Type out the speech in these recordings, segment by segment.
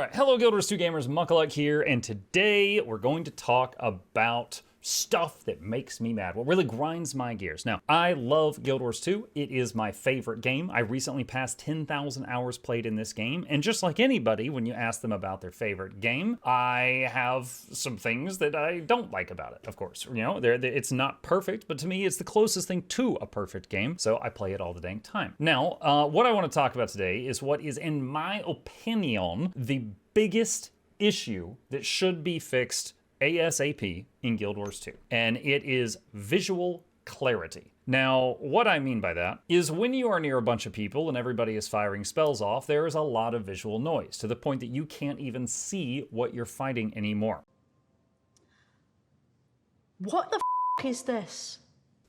Alright, hello Guild Wars 2 gamers, Muckaluk here, and today we're going to talk about stuff that makes me mad, what really grinds my gears. Now, I love Guild Wars 2. It is my favorite game. I recently passed 10,000 hours played in this game, and just like anybody, when you ask them about their favorite game, I have some things that I don't like about it, of course. You know, it's not perfect, but to me, it's the closest thing to a perfect game, so I play it all the dang time. Now, what I want to talk about today is what is, in my opinion, the biggest issue that should be fixed ASAP in Guild Wars 2, and it is visual clarity. Now, what I mean by that is when you are near a bunch of people and everybody is firing spells off, there is a lot of visual noise to the point that you can't even see what you're fighting anymore. What the f*** is this?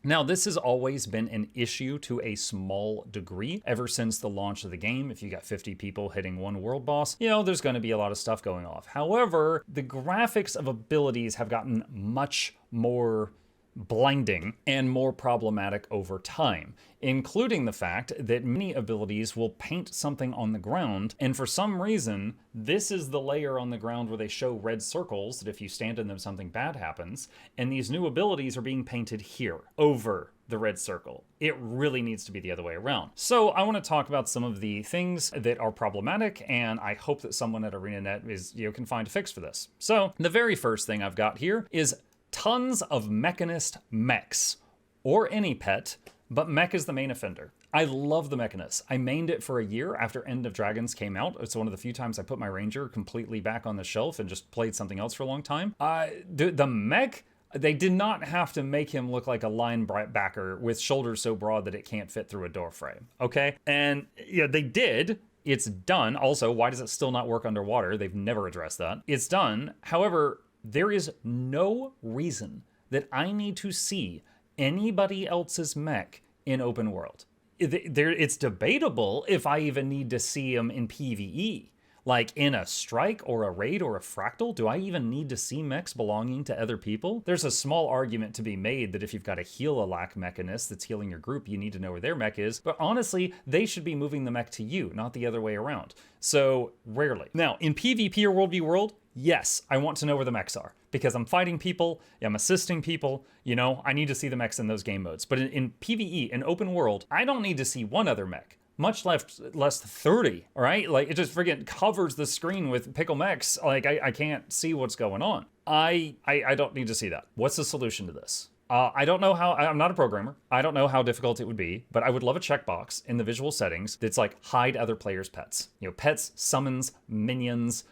Now, this has always been an issue to a small degree ever since the launch of the game. If you got 50 people hitting one world boss, you know, there's going to be a lot of stuff going off. However, the graphics of abilities have gotten much more blinding and more problematic over time, including the fact that many abilities will paint something on the ground, and for some reason, this is the layer on the ground where they show red circles that if you stand in them, something bad happens, and these new abilities are being painted here, over the red circle. It really needs to be the other way around. So I want to talk about some of the things that are problematic, and I hope that someone at ArenaNet can find a fix for this. So the very first thing I've got here is tons of Mechanist mechs, or any pet, but mech is the main offender. I love the Mechanist. I mained it for a year after End of Dragons came out. It's one of the few times I put my Ranger completely back on the shelf and just played something else for a long time. The mech, they did not have to make him look like a linebacker with shoulders so broad that it can't fit through a door frame, okay? And yeah, they did. It's done. Also, why does it still not work underwater? They've never addressed that. It's done. However, there is no reason that I need to see anybody else's mech in open world. It's debatable if I even need to see them in PvE. Like in a strike or a raid or a fractal, do I even need to see mechs belonging to other people? There's a small argument to be made that if you've got a heal-a-lack mechanist that's healing your group, you need to know where their mech is. But honestly, they should be moving the mech to you, not the other way around. So rarely. Now, in PvP or World v World, yes, I want to know where the mechs are because I'm fighting people, I'm assisting people, you know, I need to see the mechs in those game modes. But in PvE, in open world, I don't need to see one other mech, much less 30, all right? Like, it just friggin' covers the screen with pickle mechs. Like, I can't see what's going on. I don't need to see that. What's the solution to this? I don't know how, I'm not a programmer. I don't know how difficult it would be, but I would love a checkbox in the visual settings that's like, hide other players' pets. You know, pets, summons, minions,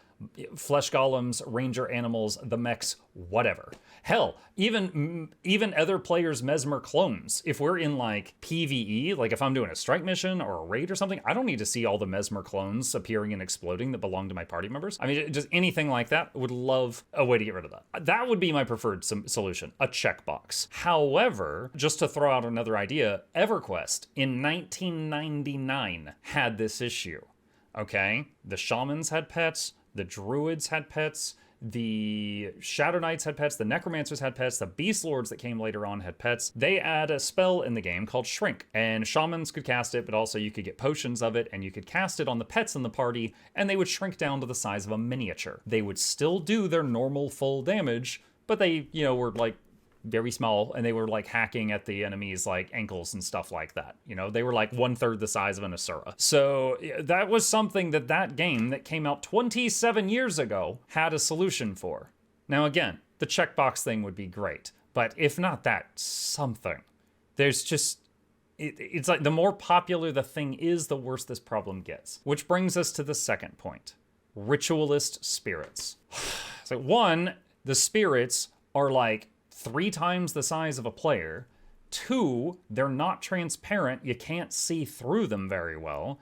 flesh golems, ranger animals, the mechs, whatever. Hell, even other players' mesmer clones. If we're in like PvE, like if I'm doing a strike mission or a raid or something, I don't need to see all the mesmer clones appearing and exploding that belong to my party members. I mean, just anything like that. Would love a way to get rid of that. That would be my preferred solution, a checkbox. However, just to throw out another idea, EverQuest in 1999 had this issue. Okay, the shamans had pets, the druids had pets, the Shadow Knights had pets, the Necromancers had pets, the Beast Lords that came later on had pets. They had a spell in the game called Shrink, and shamans could cast it, but also you could get potions of it, and you could cast it on the pets in the party, and they would shrink down to the size of a miniature. They would still do their normal full damage, but they, you know, were like very small, and they were like hacking at the enemies like ankles and stuff like that. You know, they were like 1/3 the size of an Asura. So that was something that game that came out 27 years ago had a solution for. Now again, the checkbox thing would be great, but if not that, something. There's just, it's like the more popular the thing is, the worse this problem gets. Which brings us to the second point. Ritualist spirits. So one, the spirits are like 3 times the size of a player. 2, they're not transparent. You can't see through them very well.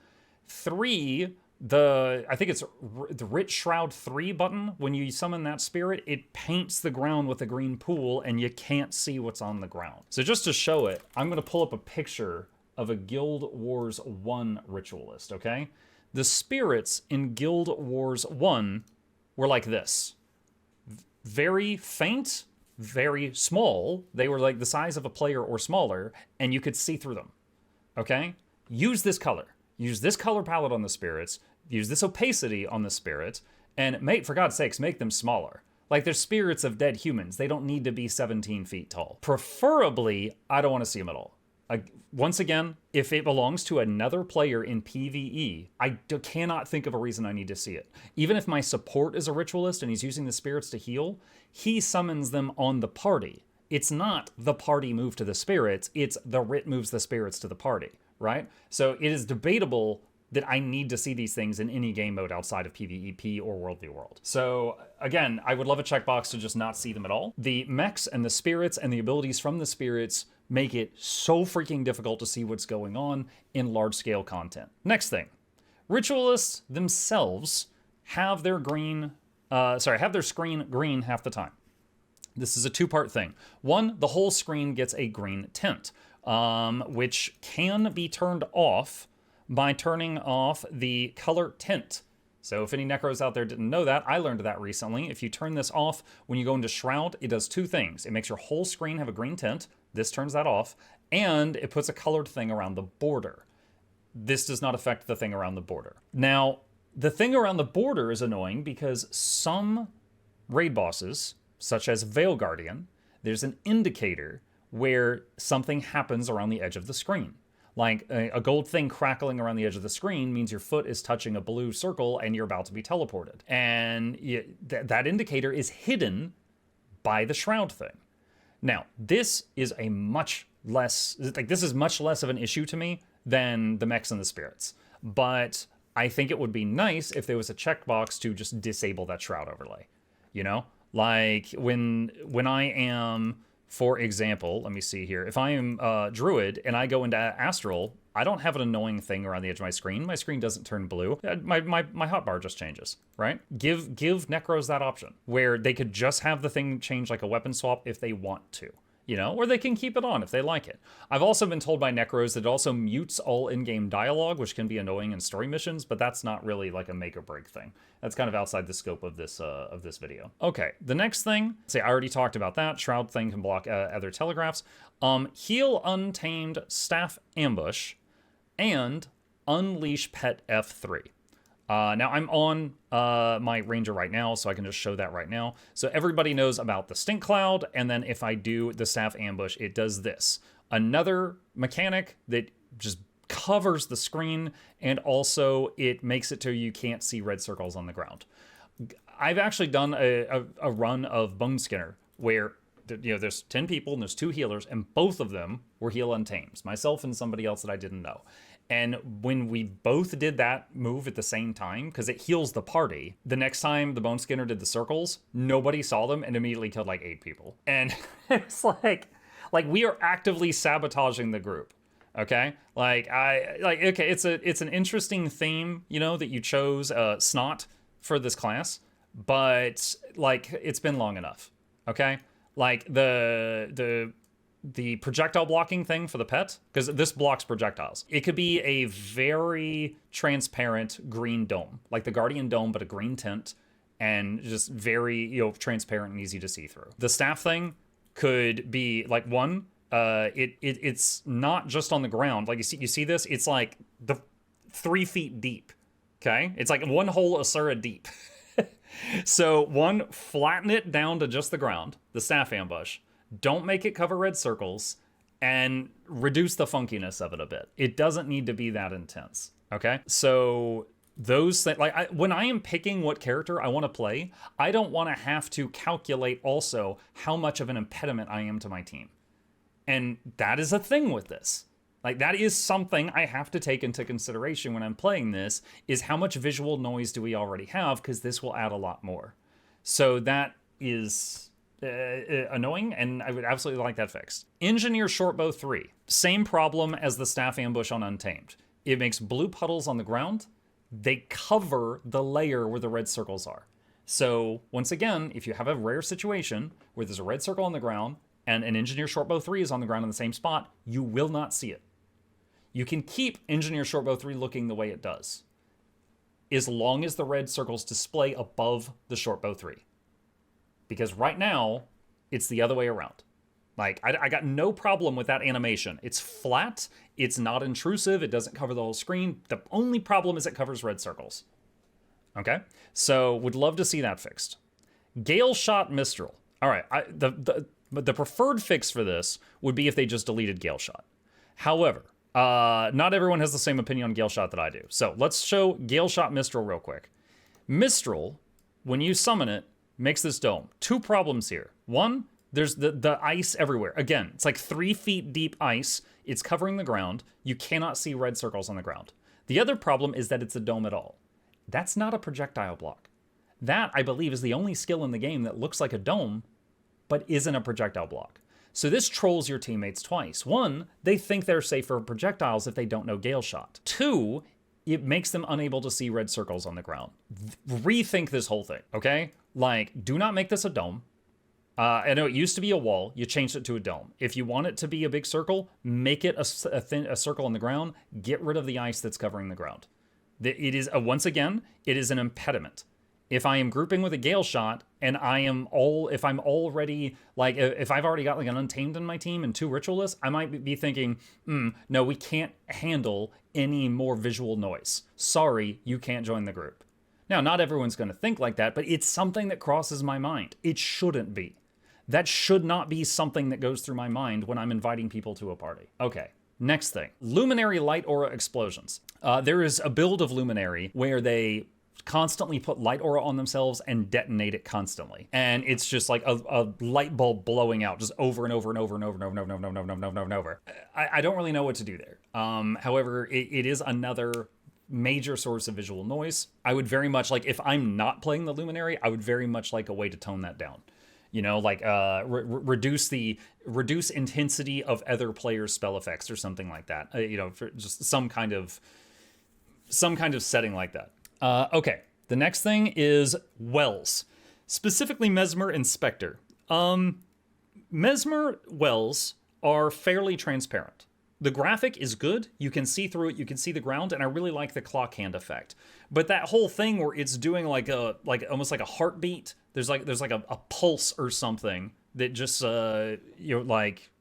3, I think it's the Rit Shroud 3 button. When you summon that spirit, it paints the ground with a green pool and you can't see what's on the ground. So just to show it, I'm going to pull up a picture of a Guild Wars 1 Ritualist, okay? The spirits in Guild Wars 1 were like this. Very faint, very small. They were like the size of a player or smaller, and you could see through them, okay? Use this color. Use this color palette on the spirits. Use this opacity on the spirit, And mate, for God's sakes, make them smaller. Like, they're spirits of dead humans. They don't need to be 17 feet tall. Preferably, I don't want to see them at all. Once again, if it belongs to another player in PvE, I cannot think of a reason I need to see it. Even if my support is a ritualist and he's using the spirits to heal, he summons them on the party. It's not the party move to the spirits, it's the Rit moves the spirits to the party, right? So it is debatable that I need to see these things in any game mode outside of PvEP or World v World. So again, I would love a checkbox to just not see them at all. The mechs and the spirits and the abilities from the spirits make it so freaking difficult to see what's going on in large-scale content. Next thing, ritualists themselves have their have their screen green half the time. This is a two-part thing. One, the whole screen gets a green tint, which can be turned off by turning off the color tint. So if any necros out there didn't know that, I learned that recently. If you turn this off, when you go into Shroud, it does two things. It makes your whole screen have a green tint. This turns that off. And it puts a colored thing around the border. This does not affect the thing around the border. Now, the thing around the border is annoying because some raid bosses, such as Veil Guardian, there's an indicator where something happens around the edge of the screen. Like a gold thing crackling around the edge of the screen means your foot is touching a blue circle and you're about to be teleported. And that indicator is hidden by the shroud thing. Now, this is a much less, this is much less of an issue to me than the mechs and the spirits. But I think it would be nice if there was a checkbox to just disable that shroud overlay. You know? Like when I am, for example, let me see here. If I am Druid and I go into Astral, I don't have an annoying thing around the edge of my screen. My screen doesn't turn blue. My hotbar just changes, right? Give Necros that option where they could just have the thing change like a weapon swap if they want to, you know, or they can keep it on if they like it. I've also been told by Necros that it also mutes all in-game dialogue, which can be annoying in story missions, but that's not really like a make or break thing. That's kind of outside the scope of this video. Okay, the next thing, I already talked about that. Shroud thing can block other telegraphs. Heal Untamed Staff Ambush and Unleash Pet F3. Now I'm on my Ranger right now, so I can just show that right now. So everybody knows about the Stink Cloud, and then if I do the Staff Ambush, it does this. Another mechanic that just covers the screen, and also it makes it to you can't see red circles on the ground. I've actually done a run of Bone Skinner where there's 10 people and there's 2 healers, and both of them were heal untamed, myself and somebody else that I didn't know. And when we both did that move at the same time, because it heals the party, the next time the Bone Skinner did the circles, nobody saw them and immediately killed like 8 people. And it's like we are actively sabotaging the group. Okay, okay, it's an interesting theme, that you chose Snot for this class, but it's been long enough. Okay, the projectile blocking thing for the pet, because this blocks projectiles. It could be a very transparent green dome, like the Guardian Dome, but a green tint, and just very transparent and easy to see through. The staff thing could be it's not just on the ground. Like you see this, it's like the 3 feet deep. Okay, it's like one whole Asura deep. So flatten it down to just the ground, the staff ambush. Don't make it cover red circles, and reduce the funkiness of it a bit. It doesn't need to be that intense. Okay, so those things, when I am picking what character I want to play, I don't want to have to calculate also how much of an impediment I am to my team. And that is a thing with this. That is something I have to take into consideration when I'm playing this, is how much visual noise do we already have, because this will add a lot more. So that is annoying, and I would absolutely like that fixed. Engineer Shortbow 3. Same problem as the Staff Ambush on Untamed. It makes blue puddles on the ground. They cover the layer where the red circles are. So once again, if you have a rare situation where there's a red circle on the ground, and an Engineer Shortbow 3 is on the ground in the same spot, you will not see it. You can keep Engineer Shortbow 3 looking the way it does, as long as the red circles display above the Shortbow 3. Because right now, it's the other way around. I got no problem with that animation. It's flat, it's not intrusive, it doesn't cover the whole screen. The only problem is it covers red circles. Okay? So would love to see that fixed. Gailshot Mistral. All right, the preferred fix for this would be if they just deleted Gailshot. However, not everyone has the same opinion on Gailshot that I do. So let's show Gailshot Mistral real quick. Mistral, when you summon it, makes this dome. Two problems here. One, there's the ice everywhere. Again, it's like 3 feet deep ice. It's covering the ground. You cannot see red circles on the ground. The other problem is that it's a dome at all. That's not a projectile block. That, I believe, is the only skill in the game that looks like a dome, but isn't a projectile block. So this trolls your teammates twice. One, they think they're safe for projectiles if they don't know Gailshot. Two, it makes them unable to see red circles on the ground. Rethink this whole thing, okay? Like, do not make this a dome. I know it used to be a wall. You changed it to a dome. If you want it to be a big circle, make it a circle on the ground. Get rid of the ice that's covering the ground. It is, once again, it is an impediment. If I am grouping with a Gailshot and if I'm already, like, if I've already got like an Untamed in my team and 2 Ritualists, I might be thinking, no, we can't handle any more visual noise. Sorry, you can't join the group. Now, not everyone's going to think like that, but it's something that crosses my mind. It shouldn't be. That should not be something that goes through my mind when I'm inviting people to a party. Okay, next thing. Luminary Light Aura Explosions. There is a build of Luminary where they constantly put light aura on themselves and detonate it constantly. And it's just like a light bulb blowing out just over and over and over and over and over and over and over and over and over and over. I don't really know what to do there. However, it is another major source of visual noise. I would very much like, if I'm not playing the Luminary, I would very much like a way to tone that down. You know, like reduce intensity of other players' spell effects or something like that. You know, for just some kind of setting like that. Okay, the next thing is wells, specifically Mesmer and Spectre. Mesmer wells are fairly transparent. The graphic is good. You can see through it. You can see the ground, and I really like the clock hand effect. But that whole thing where it's doing almost like a heartbeat. There's like a pulse or something that just like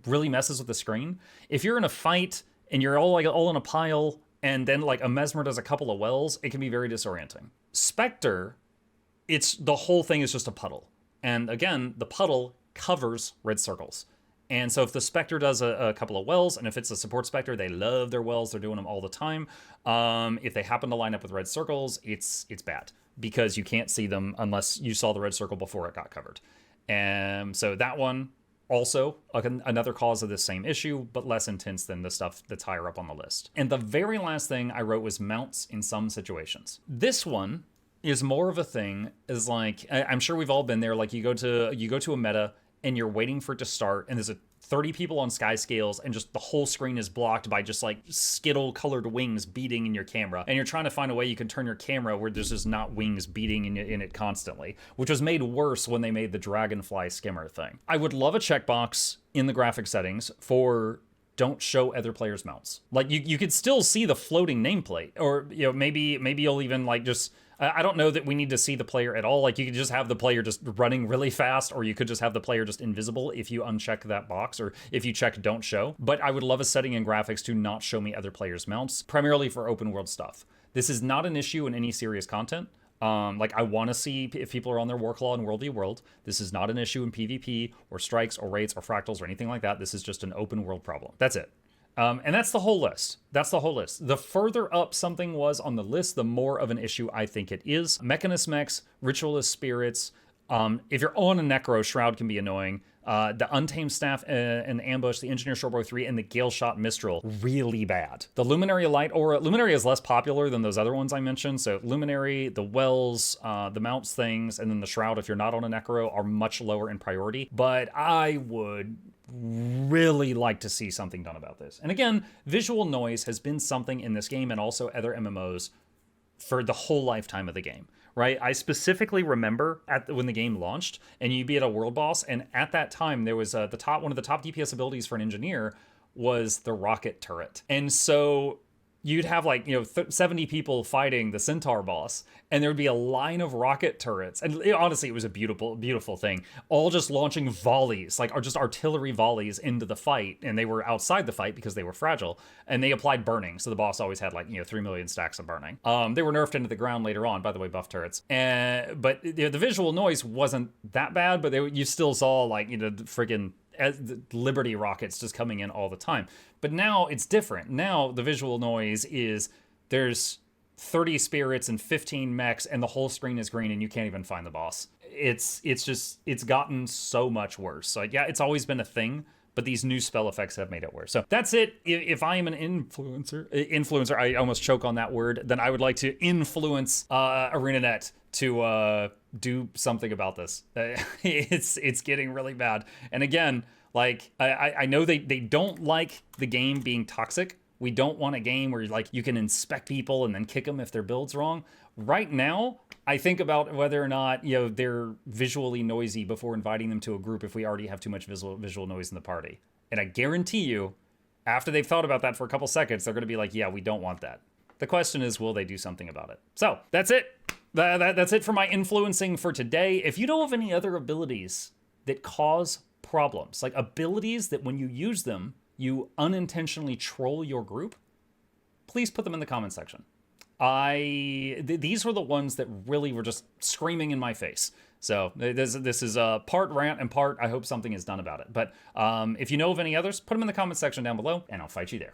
really messes with the screen. If you're in a fight and you're all in a pile, and then like a Mesmer does a couple of wells, it can be very disorienting. Spectre, the whole thing is just a puddle. And again, the puddle covers red circles. And so if the Spectre does a couple of wells, and if it's a support Spectre, they love their wells, they're doing them all the time. If they happen to line up with red circles, it's bad, because you can't see them unless you saw the red circle before it got covered. And so that one, also another cause of this same issue, but less intense than the stuff that's higher up on the list. And the very last thing I wrote was mounts in some situations. This one is more of a thing, is like, I'm sure we've all been there. Like you go to a meta and you're waiting for it to start, and there's 30 people on sky scales, and just the whole screen is blocked by just like skittle colored wings beating in your camera, and you're trying to find a way you can turn your camera where there's just not wings beating in it constantly, which was made worse when they made the dragonfly skimmer thing. I would love a checkbox in the graphic settings for don't show other players' mounts. Like you could still see the floating nameplate, or maybe you'll even like just, I don't know that we need to see the player at all. Like you could just have the player just running really fast, or you could just have the player just invisible if you uncheck that box, or if you check don't show. But I would love a setting in graphics to not show me other players' mounts, primarily for open world stuff. This is not an issue in any serious content. Like I want to see if people are on their Warclaw in World v World. This is not an issue in PvP or strikes or raids or fractals or anything like that. This is just an open world problem. That's it. And that's the whole list. That's the whole list. The further up something was on the list, the more of an issue I think it is. Mechanist mechs, Ritualist spirits. If you're on a Necro, Shroud can be annoying. The Untamed Staff and Ambush, the Engineer Shortbow 3, and the Gailshot Mistral, really bad. The Luminary Light Aura, Luminary is less popular than those other ones I mentioned. So Luminary, the Wells, the Mounts things, and then the Shroud, if you're not on a Necro, are much lower in priority. But I would really like to see something done about this. And again, visual noise has been something in this game and also other MMOs for the whole lifetime of the game, right? I specifically remember when the game launched and you'd be at a world boss, and at that time there was one of the top DPS abilities for an engineer was the rocket turret. And so you'd have like, 70 people fighting the centaur boss, and there'd be a line of rocket turrets. And honestly, it was a beautiful, beautiful thing. All just launching volleys, like just artillery volleys into the fight. And they were outside the fight because they were fragile. And they applied burning. So the boss always had like, 3 million stacks of burning. They were nerfed into the ground later on, by the way, buff turrets. But the visual noise wasn't that bad, but you still saw like, friggin' the Liberty rockets just coming in all the time. But now it's different. Now the visual noise is there's 30 spirits and 15 mechs and the whole screen is green and you can't even find the boss. It's gotten so much worse. So yeah, it's always been a thing, but these new spell effects have made it worse. So that's it. If I am an influencer, I almost choke on that word, then I would like to influence ArenaNet to do something about this. It's getting really bad. And again, like I know they don't like the game being toxic. We don't want a game where like you can inspect people and then kick them if their build's wrong. Right now, I think about whether or not they're visually noisy before inviting them to a group if we already have too much visual noise in the party. And I guarantee you, after they've thought about that for a couple seconds, they're going to be like, yeah, we don't want that. The question is, will they do something about it? So that's it. That's it for my influencing for today. If you know of any other abilities that cause problems, like abilities that when you use them, you unintentionally troll your group, please put them in the comment section. These were the ones that really were just screaming in my face. So this is a part rant and part I hope something is done about it. But if you know of any others, put them in the comment section down below and I'll fight you there.